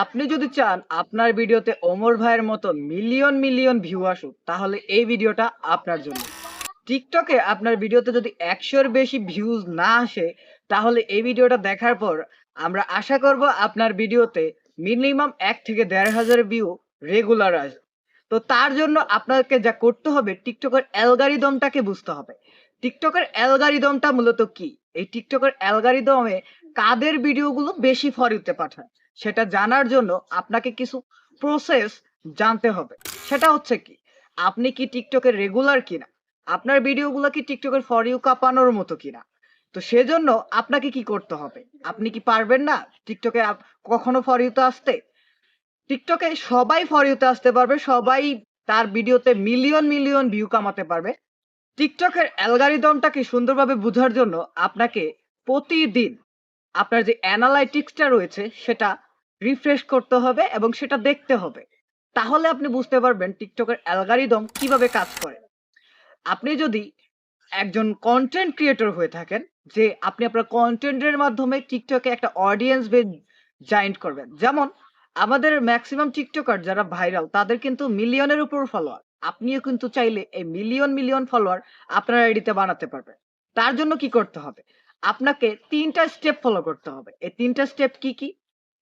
আপনি যদি চান আপনার ভিডিওতে ওমর ভাইয়ের মতো মিলিয়ন মিলিয়ন ভিউ আসুক, তাহলে এই ভিডিওটা আপনার জন্য। টিকটকে আপনার ভিডিওতে যদি ১০০-র বেশি ভিউজ না আসে, তাহলে এই ভিডিওটা দেখার পর আমরা আশা করব আপনার ভিডিওতে মিনিমাম ১ থেকে ১,৫০০ ভিউ রেগুলার আসবে। তো তার জন্য আপনাকে যা করতে হবে, টিকটকের অ্যালগরিদমটাকে বুঝতে হবে। টিকটকের অ্যালগরিদমটা মূলত কি? এই টিকটকের অ্যালগরিদমে কাদের ভিডিওগুলো বেশি ফর ইউতে পাঠায়, সেটা জানার জন্য আপনাকে কিছু প্রসেস জানতে হবে। সেটা হচ্ছে কি? আপনি কি টিকটকের রেগুলার কিনা? আপনার ভিডিওগুলো কি টিকটকের ফর ইউ কাঁপানোর মতো কিনা? তো সেজন্য আপনাকে কি করতে হবে? আপনি কি পারবেন না টিকটকে কখনো ফর ইউ তে আসতে? টিকটকে সবাই ফর ইউ তে আসতে পারবে। সবাই তার ভিডিওতে মিলিয়ন মিলিয়ন ভিউ কামাতে পারবে। টিকটকের অ্যালগরিদমটাকে সুন্দরভাবে বুঝার জন্য আপনাকে প্রতিদিন আপনার যে অ্যানালাইটিক্সটা রয়েছে সেটা রিফ্রেশ করতে হবে এবং সেটা দেখতে হবে। তাহলে আপনি বুঝতে পারবেন টিকটকের অ্যালগরিদম কিভাবে কাজ করে। আপনি যদি একজন কনটেন্ট ক্রিয়েটর হয়ে থাকেন, যে আপনি আপনার কনটেন্টের মাধ্যমে টিকটকে একটা অডিয়েন্স বেজ জয়েন্ট করবেন। যেমন আমাদের ম্যাক্সিমাম টিকটকার যারা ভাইরাল তাদের কিন্তু মিলিয়নের উপর ফলোয়ার। আপনিও কিন্তু চাইলে এই মিলিয়ন মিলিয়ন ফলোয়ার আপনার আইডিতে বানাতে পারবেন। তার জন্য কি করতে হবে? আপনাকে ৩ টা স্টেপ ফলো করতে হবে। এই ৩ টা স্টেপ কি, কি?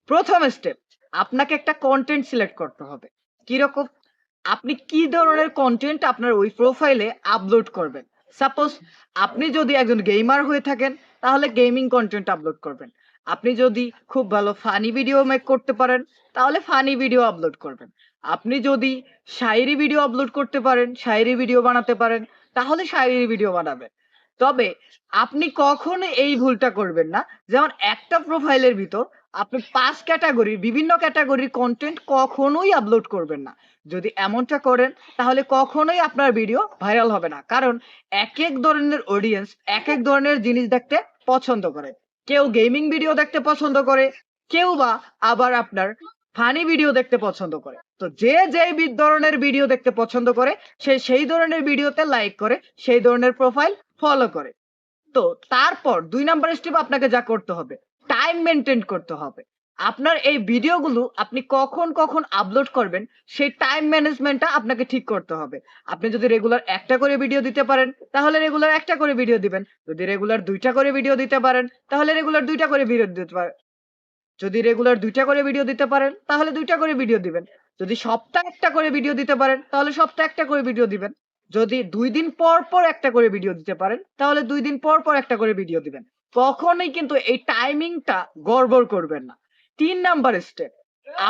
১ম স্টেপ, আপনাকে একটা কনটেন্ট সিলেক্ট করতে হবে। কিরকম? আপনি কি ধরনের কনটেন্ট আপনার ওই প্রোফাইলে আপলোড করবেন। সাপোজ আপনি যদি একজন গেমার হয়ে থাকেন, তাহলে গেমিং কনটেন্ট আপলোড করবেন। আপনি যদি খুব ভালো ফানি ভিডিও মেক করতে পারেন, তাহলে ফানি ভিডিও আপলোড করবেন। আপনি যদি শায়েরি ভিডিও আপলোড করতে পারেন, শায়েরি ভিডিও বানাতে পারেন, তাহলে শায়েরি ভিডিও বানাবেন। তবে আপনি কখনো এই ভুলটা করবেন না, যেমন একটা প্রোফাইলের ভিতর আপনি ৫ ক্যাটেগরির বিভিন্ন ক্যাটেগরির কনটেন্ট কখনোই আপলোড করবেন না। যদি এমনটা করেন, তাহলে কখনোই আপনার ভিডিও ভাইরাল হবে না। কারণ একেক ধরনের অডিয়েন্স একেক ধরনের জিনিস দেখতে পছন্দ করে। কেউ গেমিং ভিডিও দেখতে পছন্দ করে, কেউ বা আবার আপনার ফানি ভিডিও দেখতে পছন্দ করে। তো যে যেই ধরনের ভিডিও দেখতে পছন্দ করে, সে সেই ধরনের ভিডিওতে লাইক করে, সেই ধরনের প্রোফাইল ফলো করে। তো তারপর ২ নাম্বার স্টেপ আপনাকে যা করতে হবে, টাইম মেইনটেইন করতে হবে। আপনার এই ভিডিওগুলো আপনি কখন, কখন আপলোড করবেন সেই টাইম ম্যানেজমেন্টটা আপনাকে ঠিক করতে হবে। আপনি যদি রেগুলার ১ টা করে ভিডিও দিতে পারেন, তাহলে রেগুলার ১ টা করে ভিডিও দিবেন। যদি রেগুলার ২ টা করে ভিডিও দিতে পারেন, তাহলে রেগুলার ২ টা করে ভিডিও দিতে পারেন। যদি রেগুলার ২ টা করে ভিডিও দিতে পারেন, তাহলে ২ টা করে ভিডিও দিবেন। যদি সপ্তাহে ১ টা করে ভিডিও দিতে পারেন, তাহলে সপ্তাহে ১ টা করে ভিডিও দিবেন। যদি ২ দিন পর, পর ১ টা করে ভিডিও দিতে পারেন, তাহলে ২ দিন পর, পর ১ টা করে ভিডিও দিবেন। কখনোই কিন্তু এই টাইমিংটা গড়বড় করবেন না। ৩ নাম্বার স্টেপ,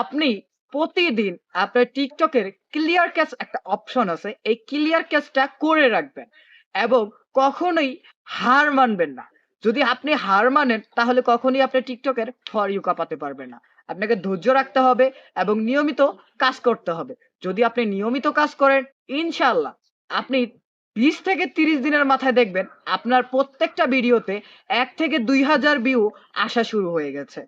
আপনি প্রতিদিন আপনার টিকটকের ক্লিয়ার ক্যাচ একটা অপশন আছে। এই ক্লিয়ার ক্যাচটা করে রাখবেন এবং কখনোই হার মানবেন না। যদি আপনি হার মানেন, তাহলে কখনোই আপনি টিকটকের ফর ইউ কাঁপাতে পারবেন না। আপনাকে ধৈর্য রাখতে হবে এবং নিয়মিত কাজ করতে হবে। যদি আপনি নিয়মিত কাজ করেন, ইনশাআল্লাহ আপনি ২০ থেকে ৩০ দিনের মাথায় দেখবেন আপনার প্রত্যেকটা ভিডিওতে ১ থেকে ২,০০০ ভিউ আসা শুরু হয়ে গেছে।